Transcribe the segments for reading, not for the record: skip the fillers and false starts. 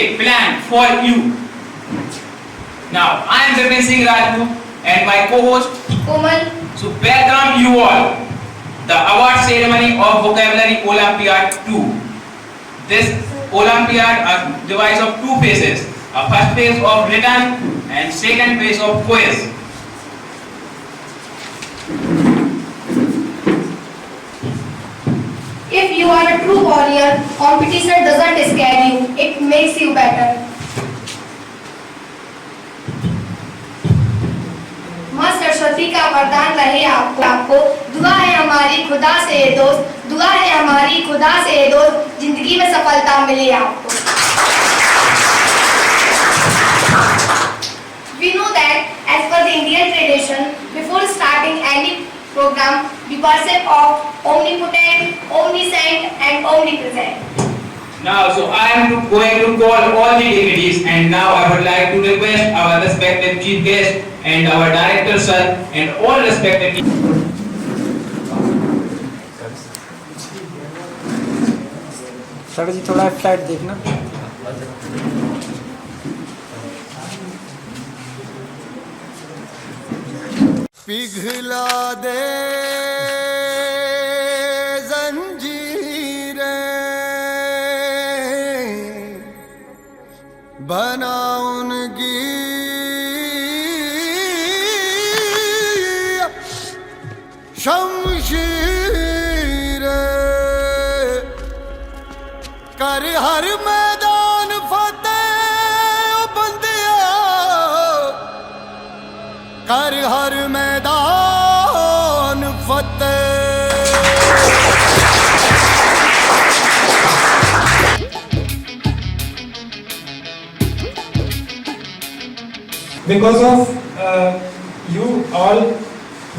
day planned for you. Now, I am Vipin Singh Rajput and my co-host Komal. So, background you all, the award ceremony of Vocabulary Olympiad 2. This Olympiad is devised of two phases, a first phase of written and second phase of quiz. If you are a true warrior, competition doesn't scare you, it makes you better. माँ सरस्वती का वरदान रहे आपको दुआ है हमारी खुदा से ये दोस्त दुआ है हमारी खुदा से ये दोस्त जिंदगी में सफलता मिले आपको We know that as per the Indian tradition, before starting any program, we worship of omnipotent, omniscient and omnipresent. Now, so I am going to call all the dignitaries, and now I would like to request our respective chief guest and our director sir and all respective. Sir ji थोड़ा flat देखना पिघला दे बना उनकी शमशीर कर हर मैदान फतेह बंदिया कर हर मैदान फतेह because of you all,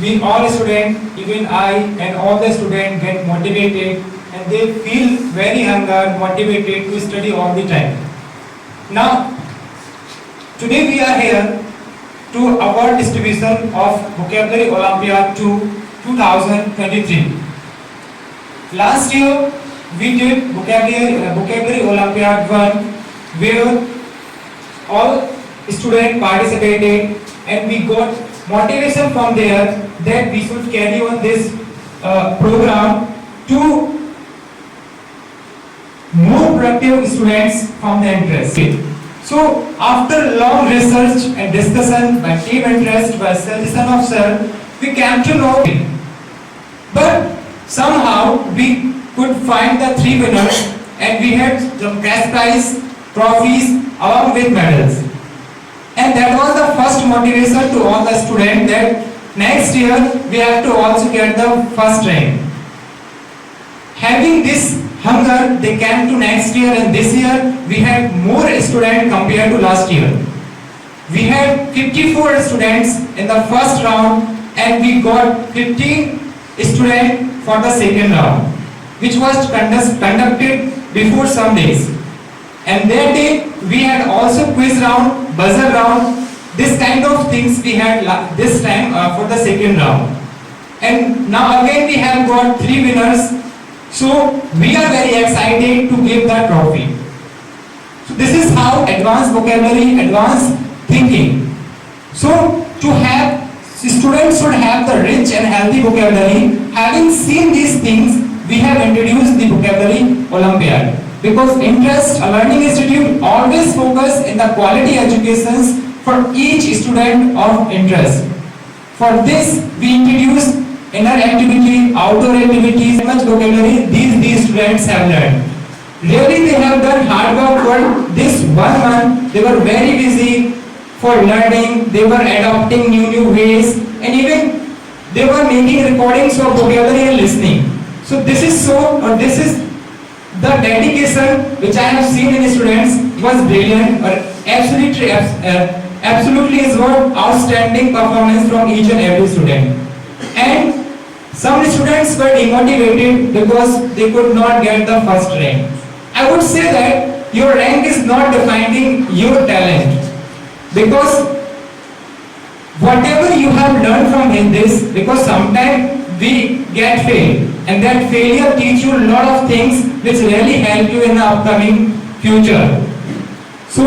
we all students, even I and all the students get motivated and they feel very hunger, motivated to study all the time. Now, today we are here to award distribution of Vocabulary Olympiad 2 2023. Last year we did Vocabulary Olympiad 1 where all students participated and we got motivation from there that we should carry on this program to more productive students from the interest. So after long research and discussion by team interest by suggestion of sir, we came to know it. But somehow we could find the three winners and we had some cash prize, trophies along with medals. And that was the first motivation to all the students that next year we have to also get the first rank. Having this hunger, they came to next year and this year we had more students compared to last year. We had 54 students in the first round and we got 15 students for the second round, which was conducted before some days. And that day we had also quiz round, buzzer round, this kind of things we had this time for the second round. And now again we have got three winners. So we are very excited to give the trophy. So this is how advanced vocabulary, advanced thinking. So to have, students should have the rich and healthy vocabulary. Having seen these things, we have introduced the Vocabulary Olympiad. Because Interest Learning Institute always focus in the quality educations for each student of interest. For this, we introduce inner activity, outdoor activities, much vocabulary these students have learned. Really, they have done hard work for this 1 month. They were very busy for learning. They were adopting new ways, and even they were making recordings of vocabulary and listening. So this is the dedication which I have seen in students was brilliant, or absolutely is what outstanding performance from each and every student. And some students were demotivated because they could not get the first rank. I would say that your rank is not defining your talent, because whatever you have learned from in this, because sometimes we get failed, and that failure teach you a lot of things which really help you in the upcoming future. So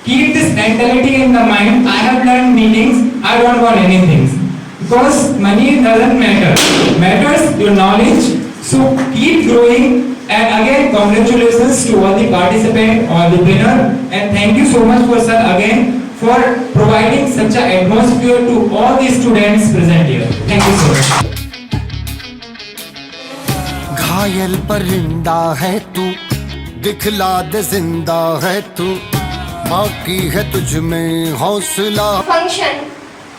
keep this mentality in the mind. I have learned meetings, I don't want anything. Because money doesn't matter. Matters your knowledge. So keep growing. And again, congratulations to all the participants, all the winner. And thank you so much for sir again for providing such an atmosphere to all the students present here. Thank you so much. घायल परिंदा है तू, दिखला दे जिंदा है तू, बाकी है तुझ में हौसला. Function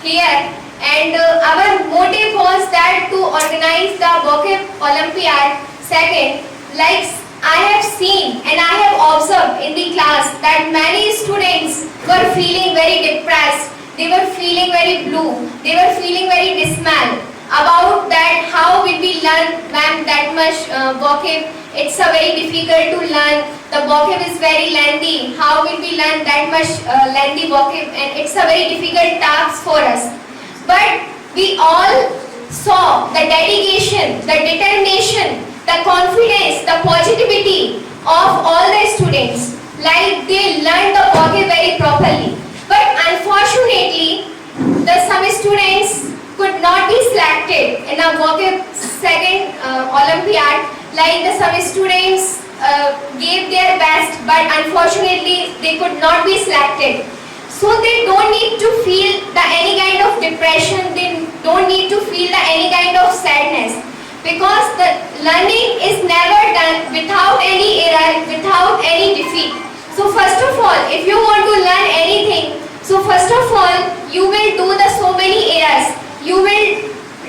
here, and our motive was that to organize the vocab Olympiad. Second, like I have seen and I have observed in the class that many students were feeling very depressed, they were feeling very blue, they were feeling very dismal about that how will we learn ma'am that much vocab. It's a very difficult to learn, the vocab is very lengthy, how will we learn that much lengthy vocab, and it's a very difficult task for us. But we all saw the dedication, the determination, the confidence, the positivity of all the students, like they learned the vocab very properly. But unfortunately, some students could not be selected in a vocab second Olympiad. Like some students gave their best, but unfortunately they could not be selected. So they don't need to feel any kind of depression, they don't need to feel any kind of sadness. Because the learning is never done without any error, without any defeat. So first of all, if you want to learn anything, so first of all, you will do so many errors. You will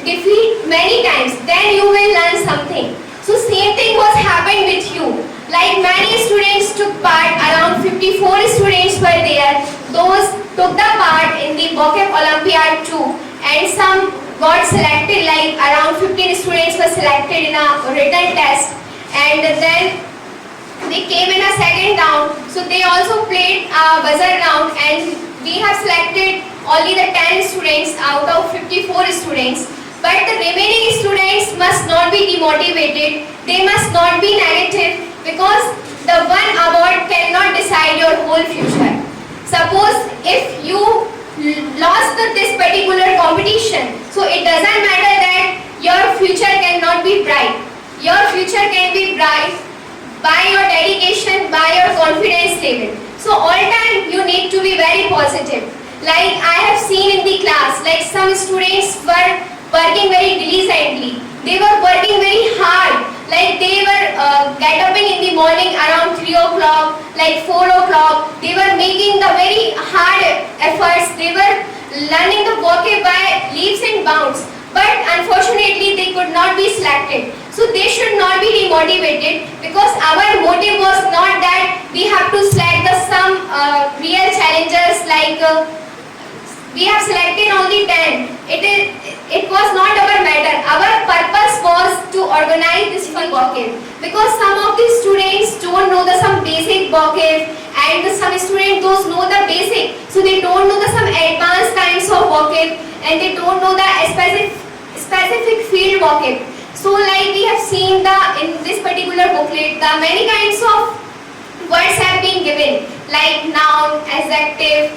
defeat many times, then you will learn something. So same thing was happened with you. Like many students took part, around 54 students were there. Those took the part in the vocab Olympiad too, and some got selected, like around 15 students were selected in a written test, and then they came in a second round, so they also played a buzzer round, and we have selected only the 10 students out of 54 students. But the remaining students must not be demotivated, they must not be negative, because the one award cannot decide your whole future. Suppose if you lost this particular competition, so it doesn't matter that your future cannot be bright. Your future can be bright by your dedication, by your confidence level. So all time you need to be very positive. Like I have seen in the class, like some students were working very diligently. They were working very hard. Like they were getting in the morning around 3 o'clock, like 4 o'clock. They were making the very hard efforts. They were learning the vocab by leaps and bounds. But unfortunately, they could not be selected. So they should not be demotivated, because our motive was not that we have to select some real challengers, like we have selected only 10. It was not our matter. Our purpose was to organize this full vocab, because some of the students don't know some basic vocab, and some students those know the basic, so they don't know some advanced kinds of vocab, and they don't know the specific field vocab. So like we have seen in this particular booklet, the many kinds of words have been given, like noun, adjective,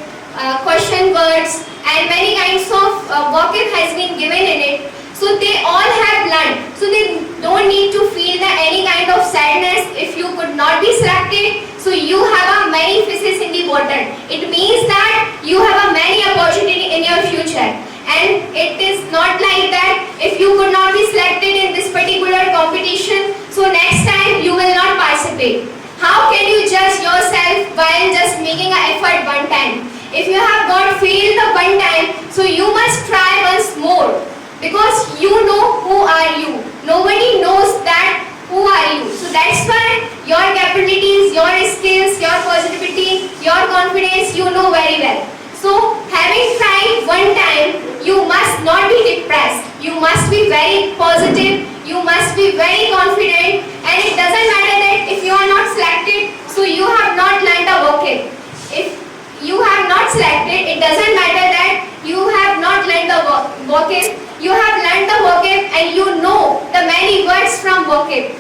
question words, and many kinds of vocab has been given in it. So they all have learned. So they don't need to feel any kind of sadness if you could not be selected. So you have many fishes in the water. It means that you have many opportunity in your future. And it is not like that if you could not be selected in this particular competition, so next time you will not participate. How can you judge yourself while just making an effort one time? If you have got failed the one time, so you must try once more, because you know who are you. Nobody knows that who are you. So that's why your capabilities, your skills, your positivity, your confidence, you know very well. So having tried one time, you must not be depressed. You must be very positive. You must be very confident. And it doesn't matter that if you are not selected, so you have not learned a vocab. If you have not selected, it doesn't matter that you have not learned the vocab. You have learned the vocab and you know the many words from vocab.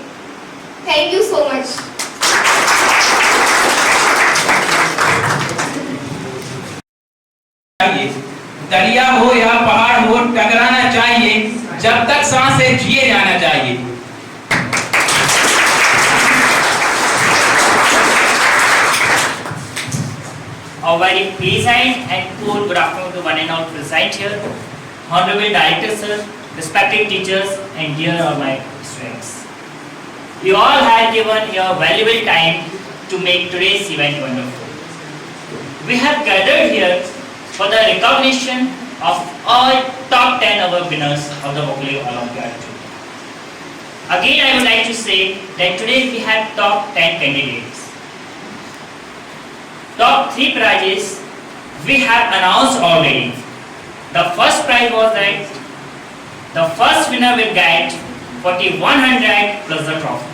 Thank you so much. दरिया हो या पहाड़ हो, टकराना चाहिए, जब तक सांस है जिए जाना चाहिए। A very pleasant and cool good afternoon to one and all present here. Honorable Director Sir, respected teachers and dear all my students. You all have given your valuable time to make today's event wonderful. We have gathered here for the recognition of all top 10 award winners of the Vocally Olympiad 2. Again, I would like to say that today we have top 10 candidates. Top 3 prizes we have announced already. The first prize was that the first winner will get 4100 plus the trophy.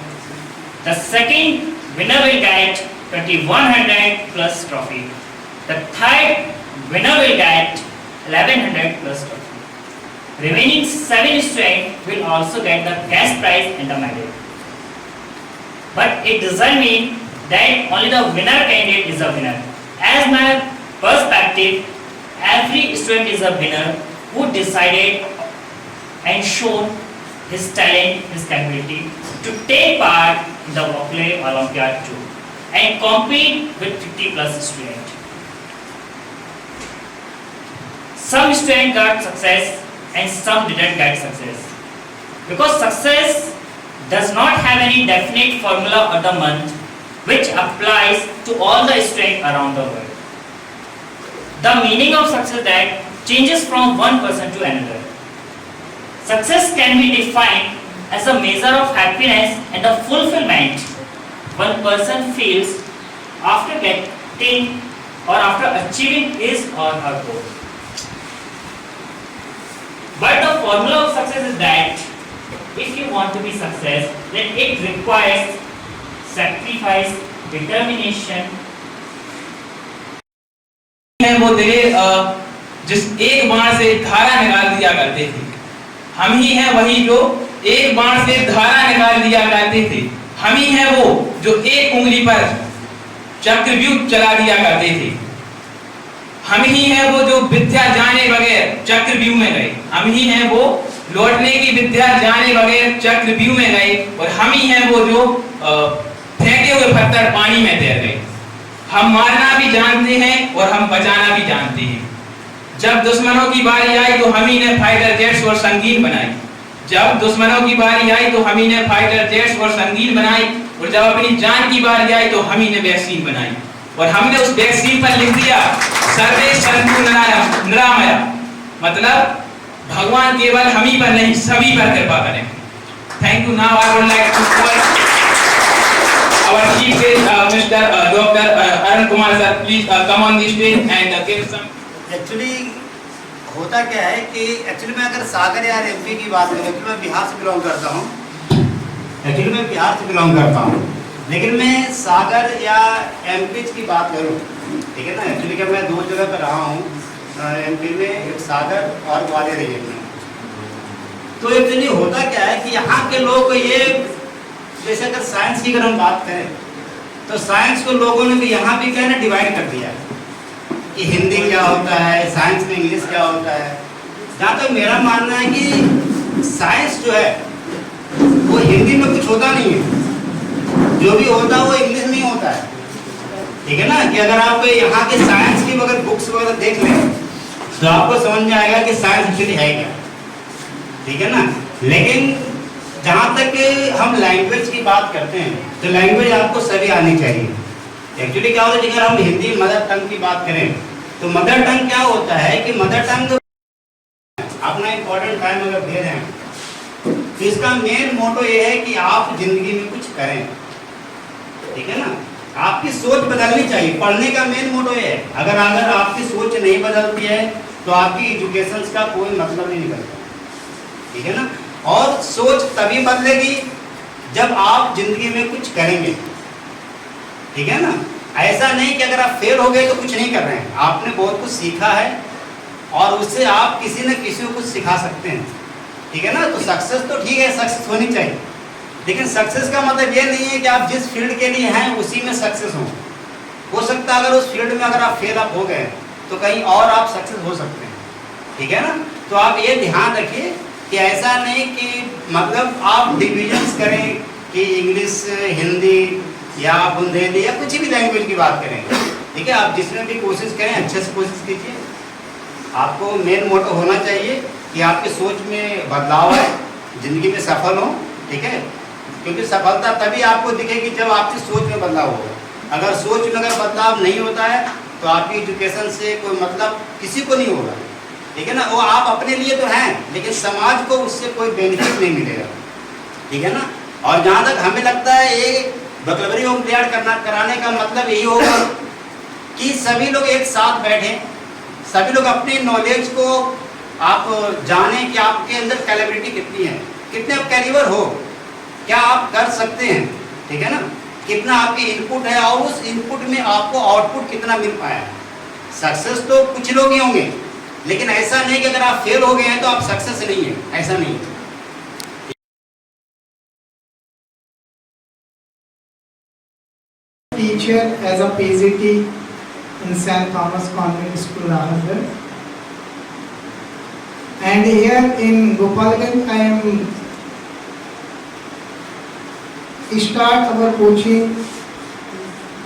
The second winner will get 2100 plus trophy. The third winner will get 1100 plus trophy. Remaining 7 students will also get the cash prize and the medal. But it doesn't mean that only the winner candidate is a winner. As my perspective, every student is a winner who decided and shown his talent, his capability to take part in the Vocally Olympiad 2 and compete with 50 plus students. Some students got success and some didn't get success. Because success does not have any definite formula or the month which applies to all the students around the world. The meaning of success that changes from one person to another. Success can be defined as a measure of happiness and the fulfillment one person feels after getting or after achieving his or her goal. But the formula of success is that if you want to be success, then it requires sacrifice, determination. वो तेरे जिस एक बाण से धारा निकाल दिया करते थे, हम ही हैं वही जो एक बाण से धारा निकाल दिया करते थे, हम ही हैं वो जो एक उंगली पर चक्रव्यूह चला दिया करते थे, हम ही हैं वो जो विद्या जाने बगैर चक्रव्यूह में गए, हम ही हैं वो लौटने की विद्या जाने बगैर चक्रव्यूह में गए, और हम ही हैं वो जो फेंके हुए पत्थर पानी में तैर गए। हम मारना भी जानते हैं और हम बचाना भी जानते हैं। जब दुश्मनों की बारी आई तो हम ही ने फाइटर जेट्स और संगीन बनाई, जब दुश्मनों की बारी आई तो हम ही ने फाइटर जेट्स और संगीन बनाई, और जब अपनी जान की बारी आई तो हम ही ने वैक्सीन बनाई, और हमने उस वैक्सीन पर लिख दिया सर्वे संतु निरामया, मतलब भगवान केवल हम ही पर नहीं सभी पर कृपा करें। Thank you. Now I would like to call our chief guest, Mr. Dr. Arun Kumar sir, please come on the stage and give some. Actually होता क्या है कि एक्चुअली मैं अगर सागर या एमपी की बात करूँ, एक्चुअली मैं बिहार से बिलोंग करता हूँ, लेकिन मैं सागर या एमपी की बात करूँ, ठीक है ना। एक्चुअली क्या मैं 2 जगह पर रहा हूँ, एमपी में एक सागर और ग्वालियर रीजन में। तो एक्चुअली होता क्या है कि यहाँ के लोग को ये, जैसे अगर साइंस की अगर हम बात करें तो साइंस को लोगों ने भी यहाँ भी क्या है ना डिवाइड कर दिया कि हिंदी क्या होता है, साइंस में इंग्लिश क्या होता है। जहाँ तक मेरा मानना है कि साइंस जो है वो हिंदी में कुछ होता नहीं है, जो भी होता है वो इंग्लिश में ही होता है, ठीक है ना। कि अगर आप यहाँ के साइंस की अगर बुक्स वगैरह देख लें तो आपको समझ में आएगा कि साइंस एक्चुअली है क्या, ठीक है ना। लेकिन जहाँ तक हम लैंग्वेज की बात करते हैं तो लैंग्वेज आपको सभी आनी चाहिए। एक्चुअली क्या होता है, अगर हम हिंदी मदर टंग की बात करें तो मदर टंग क्या होता है कि मदर टंग अपना इम्पोर्टेंट टाइम अगर दे रहे हैं तो इसका मेन मोटो ये है कि आप जिंदगी में कुछ करें, ठीक है ना। आपकी सोच बदलनी चाहिए, पढ़ने का मेन मोटो ये है। अगर आपकी सोच नहीं बदलती है तो आपकी एजुकेशन का कोई मतलब नहीं निकलता, ठीक है ना। और सोच तभी बदलेगी जब आप जिंदगी में कुछ करेंगे, ठीक है ना। ऐसा नहीं कि अगर आप फेल हो गए तो कुछ नहीं कर रहे हैं, आपने बहुत कुछ सीखा है और उससे आप किसी न किसी को कुछ सिखा सकते हैं, ठीक है ना। तो सक्सेस तो ठीक है, सक्सेस होनी चाहिए, लेकिन सक्सेस का मतलब ये नहीं है कि आप जिस फील्ड के लिए हैं उसी में सक्सेस हो सकता है अगर उस फील्ड में अगर आप फेल अप हो गए तो कहीं और आप सक्सेस हो सकते हैं, ठीक है ना। तो आप ये ध्यान रखिए कि ऐसा नहीं कि मतलब आप डिविजन्स करें कि इंग्लिश, हिंदी या बुंदेली या कुछ भी लैंग्वेज की बात करें, ठीक है। आप जिसमें भी कोशिश करें अच्छे से कोशिश कीजिए। आपको मेन मोटो होना चाहिए कि आपकी सोच में बदलाव आए, जिंदगी में सफल हो, ठीक है। क्योंकि सफलता तभी आपको दिखेगी जब आपकी सोच में बदलाव होगा। अगर सोच में अगर बदलाव नहीं होता है तो आपकी एजुकेशन से कोई मतलब किसी को नहीं होगा, ठीक है ना। वो आप अपने लिए तो हैं लेकिन समाज को उससे कोई बेनिफिट नहीं मिलेगा, ठीक है ना। और जहाँ तक हमें लगता है ये वोकैबुलरी ओलंपियाड कराने का मतलब यही होगा कि सभी लोग एक साथ बैठें, सभी लोग अपनी नॉलेज को आप जानें कि आपके अंदर कैपेबिलिटी कितनी है, कितने आप कैलिबर हो, क्या आप कर सकते हैं, ठीक है ना। कितना आपकी इनपुट है और उस इनपुट में आपको आउटपुट कितना मिल पाया है। सक्सेस तो कुछ लोग ही होंगे लेकिन ऐसा नहीं कि अगर आप फेल हो गए हैं तो आप सक्सेस नहीं है, ऐसा नहीं है। Teacher as a PGT in St. Thomas Convent School, Rahatgarh. And here in Gopalganj, I am start our coaching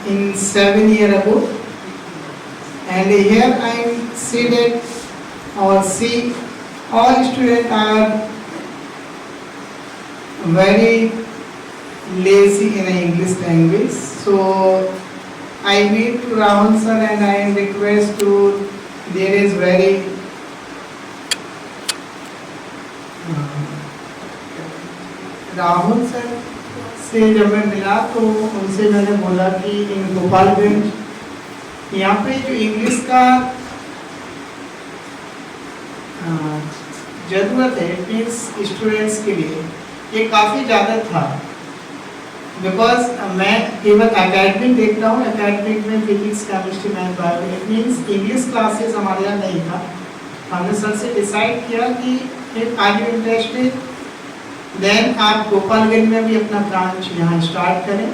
in 7 years ago. And here I see that or see all students are very lazy in English language. So I meet to Rahul sir and I request to, there is very Rahul sir से जब मैं मिला तो उनसे मैंने बोला कि इन गोपालगंज यहाँ पे जो इंग्लिश का ज़रूरत है मीन्स स्टूडेंट्स के लिए ये काफ़ी ज़्यादा था। बिकॉज मैं केवल एकेडमिक देख रहा हूँ, एकेडमिक में physics, chemistry, math, bio, it means English classes हमारे यहाँ नहीं था। हमने सर से डिसाइड किया कि if are you interested then आप गोपालगंज में भी अपना ब्रांच यहाँ स्टार्ट करें।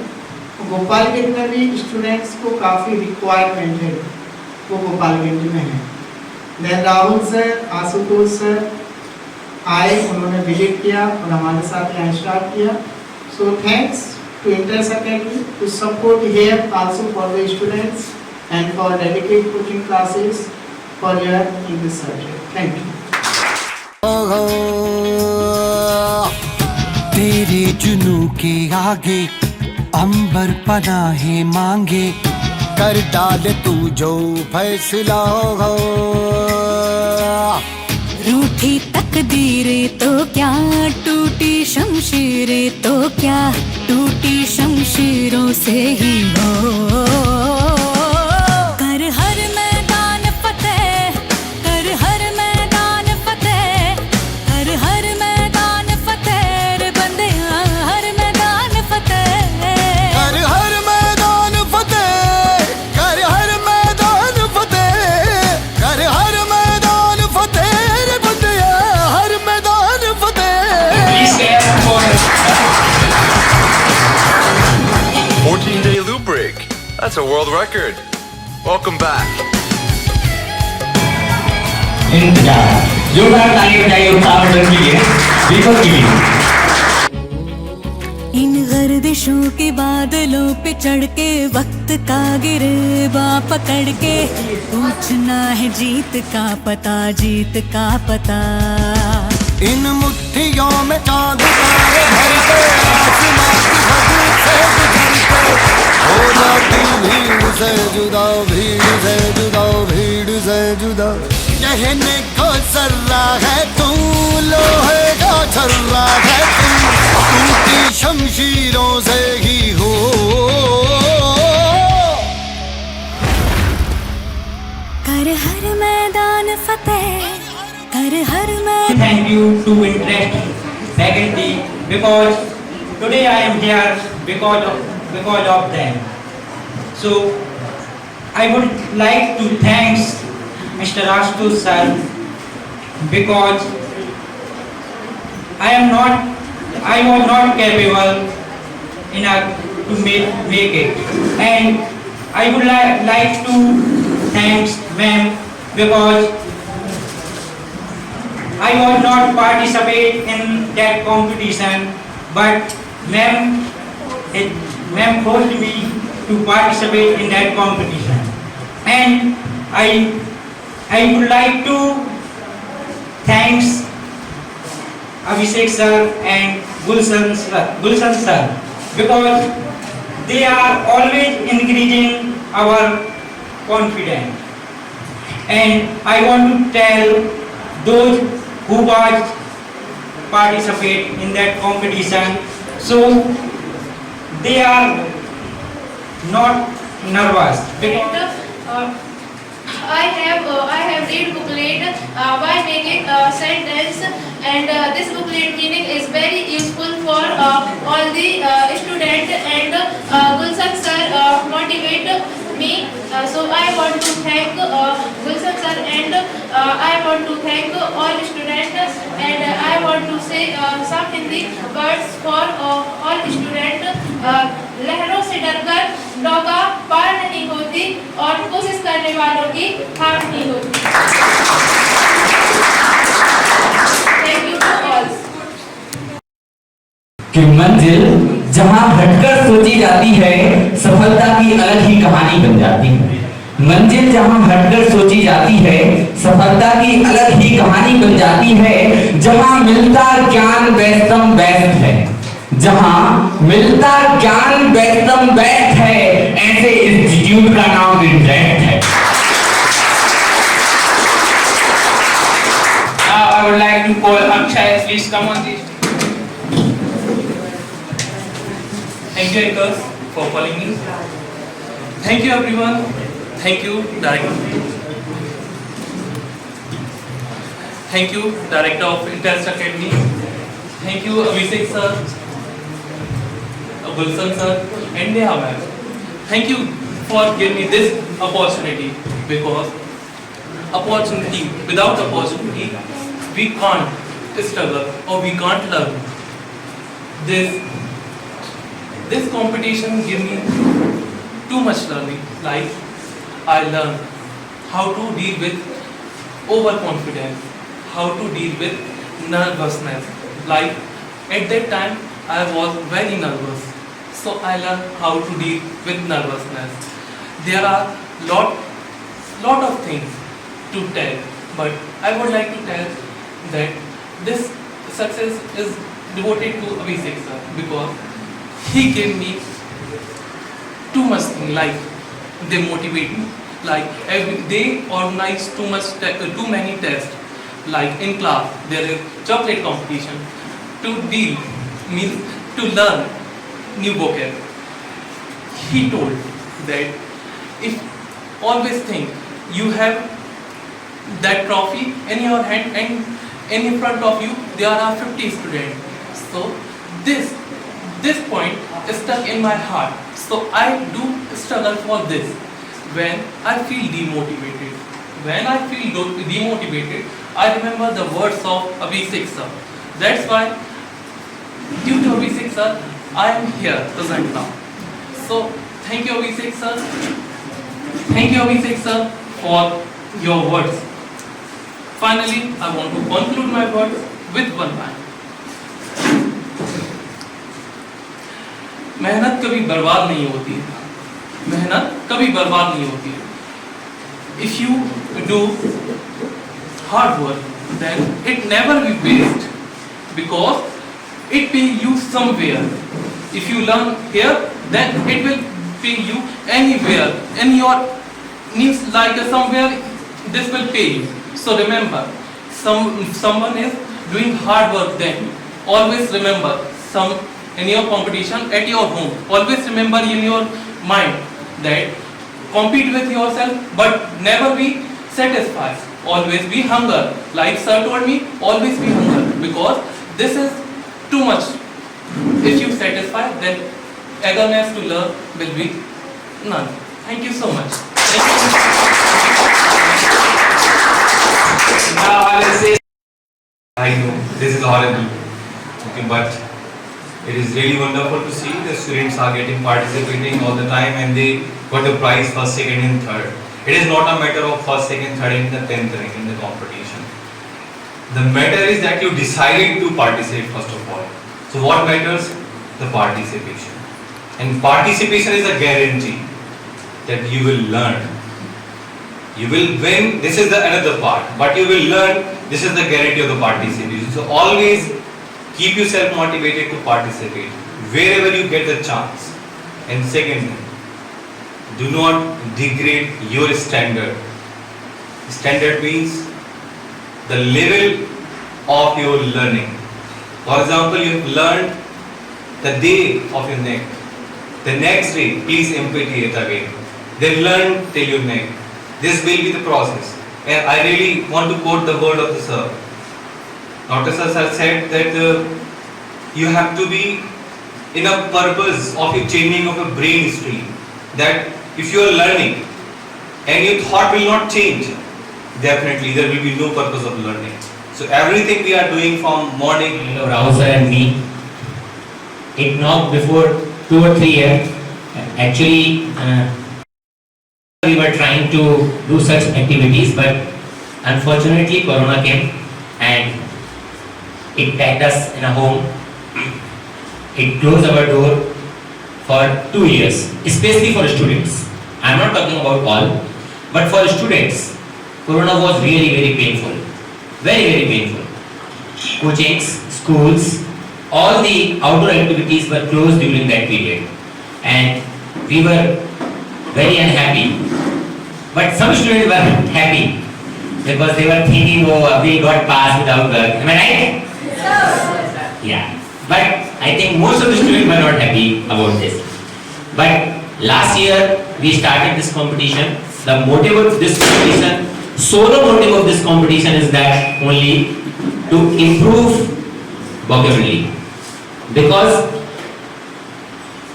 गोपालगंज में भी स्टूडेंट्स को काफ़ी रिक्वायरमेंट है, वो गोपालगंज में है। Then Rahul sir, Ashutosh sir आए, उन्होंने विजिट किया और हमारे साथ यहाँ स्टार्ट किया। So thanks to Interest Academy to support here also for the students and for dedicated coaching classes for your English subject. Thank you. तेरे जुनू के आगे अंबर पनाहे मांगे, कर डाल तू जो फैसला हो। रूठी तकदीरें तो क्या, टूटी शमशीरें तो क्या, टूटी शमशीरों से ही हो। कर हर मैदान फतेह, कर हर मैदान फतेह, कर हर मैदान फतेह रे बंदिया, हर मैदान फतेह, कर हर मैदान फतेह, कर हर मैदान फतेह, कर हर मैदान फतेह रे बंदिया, हर मैदान फतेह। Please stand for 14-day loop break. That's a world record. Welcome back. जोरदार ताली बजाइए उत्साह के लिए। दीपक की इन गर्दिशों के बादलों पे चढ़ के वक्त का गिरबा पकड़ के, पूछना है जीत का पता, जीत का पता। इन मुट्ठियों में चांद तारे भर के, आसमां की हद से गुजर के, हो जाती भीड़ से जुदा, भीड़ से जुदा, भीड़ से जुदा। कहने को सर्रा है तू, लोहे का छर्रा है तू, टूटी शमशीरों से ही हो। कर हर मैदान फतेह, कर हर मैदान। Thank you to Interest faculty because today I am here because of them. So I would like to thank Mr. Ashutosh sir because I was not capable enough to make it, and I would like to thank ma'am because I was not participate in that competition, but ma'am forced me to participate in that competition. And I would like to thanks Abhishek sir and Gulshan sir because they are always increasing our confidence. And I want to tell those who was participate in that competition, so they are not nervous because I have read booklet by making sentence, and this booklet meaning is very useful for all the student, and Gulshan sir motivate me. So I want to thank Gulshan sir, and I want to thank all students, and I want to say some Hindi words for all students. लहरों से डरकर नौका पार नहीं होती और कोशिश करने वालों की हार नहीं होती. Thank you to all. कि मंजिल जहां हटकर सोची जाती है सफलता की अलग ही कहानी बन जाती है. मंजिल जहां हटकर सोची जाती है सफलता की अलग ही कहानी बन जाती है. जहां मिलता ज्ञान वैष्णव बेस्ट है, जहां मिलता ज्ञान वैष्णव बेस्ट है, ऐसे इंस्टीट्यूट का नाम इंटरेक्ट है. Now I would like to call Akshay. Please come on this. Thank you, Anchors, for calling me. Thank you, everyone. Thank you, Director. Thank you, Director of Interest Academy. Thank you, Abhishek sir, Gulshan sir, and Neha ma'am. Thank you for giving me this opportunity, because opportunity, without opportunity, we can't struggle or we can't learn. This competition gave me too much learning. Like, I learned how to deal with overconfidence, how to deal with nervousness. Like, at that time, I was very nervous. So I learned how to deal with nervousness. There are lot of things to tell, but I would like to tell that this success is devoted to Abhishek sir, because he gave me too much thing. Like, they motivate me. Like, they organize too many tests. Like, in class there is chocolate competition. To deal means to learn new vocab. He told that if always think you have that trophy in your hand and in front of you there are 50 students. So this point is stuck in my heart. So I do struggle for this. When I feel demotivated, I remember the words of Abhishek sir. That's why, due to Abhishek sir, I am here present now. So thank you, Abhishek sir. Thank you, Abhishek sir, for your words. Finally, I want to conclude my words with one line. मेहनत कभी बर्बाद नहीं होती है. मेहनत कभी बर्बाद नहीं होती है. If you do hard work, then it never be waste, because it pay you somewhere. If you learn here, then it will pay you anywhere. In your means, like somewhere, this will pay you. So remember, someone is doing hard work. Then always remember, in your competition at your home, always remember in your mind that compete with yourself, but never be satisfied. Always be hunger. Like sir told me, always be hunger, because this is too much. If you satisfy, then eagerness to learn will be none. Thank you so much. Thank you. Now I will say, I know this is horrible, okay, but it is really wonderful to see the students are participating all the time, and they got the prize first, second and third. It is not a matter of first, second, third in the 10th rank in the competition. The matter is that you decided to participate first of all. So what matters? The participation. And participation is a guarantee that you will learn. You will win, this is the another part, but you will learn, this is the guarantee of the participation. So always keep yourself motivated to participate wherever you get the chance. And second, do not degrade your standard. Standard means the level of your learning. For example, you have learned the day of your neck. The next day, please empty it again. Then learn till your neck. This will be the process. And I really want to quote the word of the sir. Dr. Sir has said that you have to be in a purpose of your changing of a brain stream. That if you are learning and your thought will not change, definitely there will be no purpose of learning. So everything we are doing from morning. Rahul sir and me, it knocked before 2 or 3 years. Actually, we were trying to do such activities, but unfortunately Corona came and it packed us in a home. It closed our door for 2 years, especially for students. I am not talking about all, but for students, Corona was really very painful. Very, very painful. Coachings, schools, all the outdoor activities were closed during that period. And we were very unhappy. But some students were happy because they were thinking, oh, we got passed without work. Am I right? Yes. Yeah. But I think most of the students were not happy about this. But last year we started this competition. The motive of this competition, solo motive of this competition is that only to improve vocabulary. Because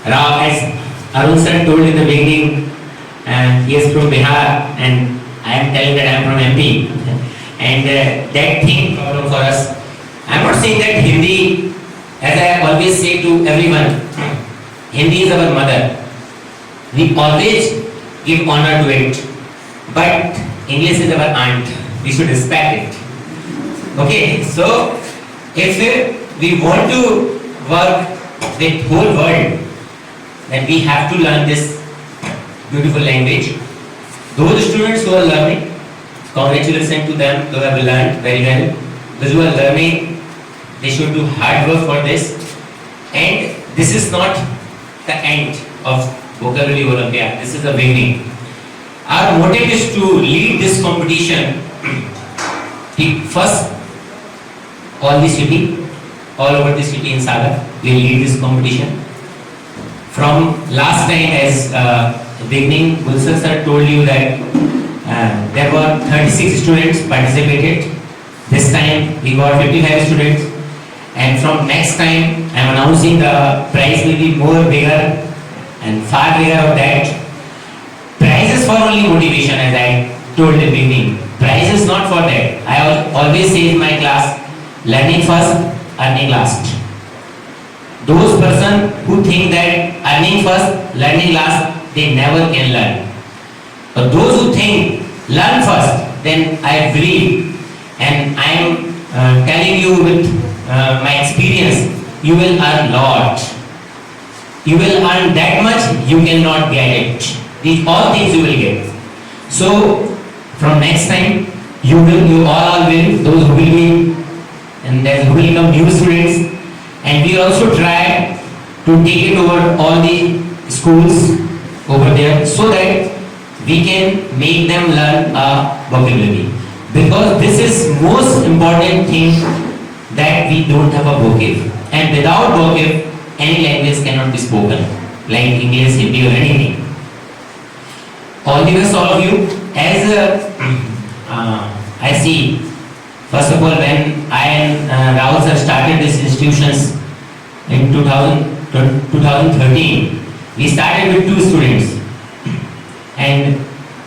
as Arun sir told in the beginning, he is from Bihar and I am telling that I am from MP. And that thing problem for us. I am not saying that Hindi, as I always say to everyone, Hindi is our mother. We always give honor to it. But English is our aunt. We should respect it. Okay, so if we want to work with whole world, then we have to learn this beautiful language. Those students who are learning, congratulations to them, who have learned very well. Those who are learning, they should do hard work for this. And this is not the end of Vocabulary Olympiad. This is the beginning. Our motive is to lead this competition. First, all over the city in Sagar, we lead this competition. From last time, as beginning, Gulshan sir told you that there were 36 students participated. This time we got 55 students. And from next time, I am announcing the prize will be more bigger and far bigger of that. Prize is for only motivation, as I told in the beginning. Prize is not for that. I always say in my class, learning first, earning last. Those persons who think that earning first, learning last, they never can learn. But those who think learn first, then I believe, and I am telling you with my experience, you will earn lot. You will earn that much, you cannot get it. These all things you will get. So from next time, you all will, those who will be, and then who will become new students, and we also try to take it over all the schools over there so that we can make them learn a vocabulary. Because this is most important thing, that we don't have a vocab. And without vocab, any language cannot be spoken, like English, Hindi or anything. All the best, all of you. As I see, first of all, when I and Rahul sir started these institutions in 2013, we started with 2 students. And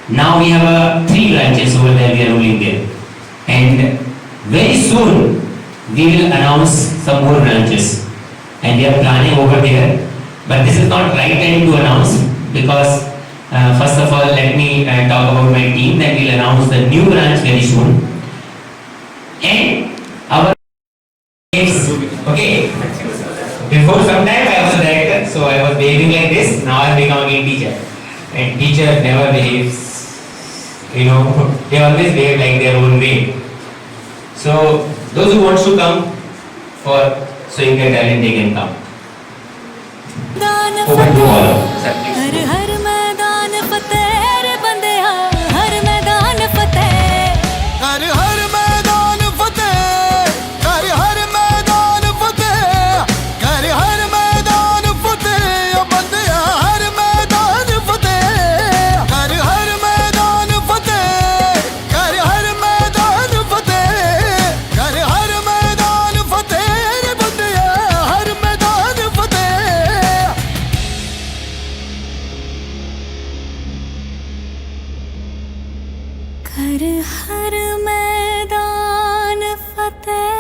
now we have 3 branches over there, we are ruling there. And very soon, we will announce some more branches. And we are planning over there. But this is not right time to announce, because first of all, let me talk about my team, that we will announce the new branch very soon. And Before some time I was a director, so I was behaving like this. Now I am becoming a teacher. And teacher never behaves, they always behave like their own way. So those who want to come for showing their talent, they can come. Over to all of you, sir, please. हर हर मैदान फतेह रे बंदेया हर मैदान फतेह कर हर मैदान फतेह कर हर मैदान फतेह कर हर मैदान फतेह बंदिया हर मैदान फतेह कर हर मैदान फतेह कर हर मैदान फतेह कर हर मैदान फतेह रे बंदिया हर मैदान फतेह कर हर मैदान फतेह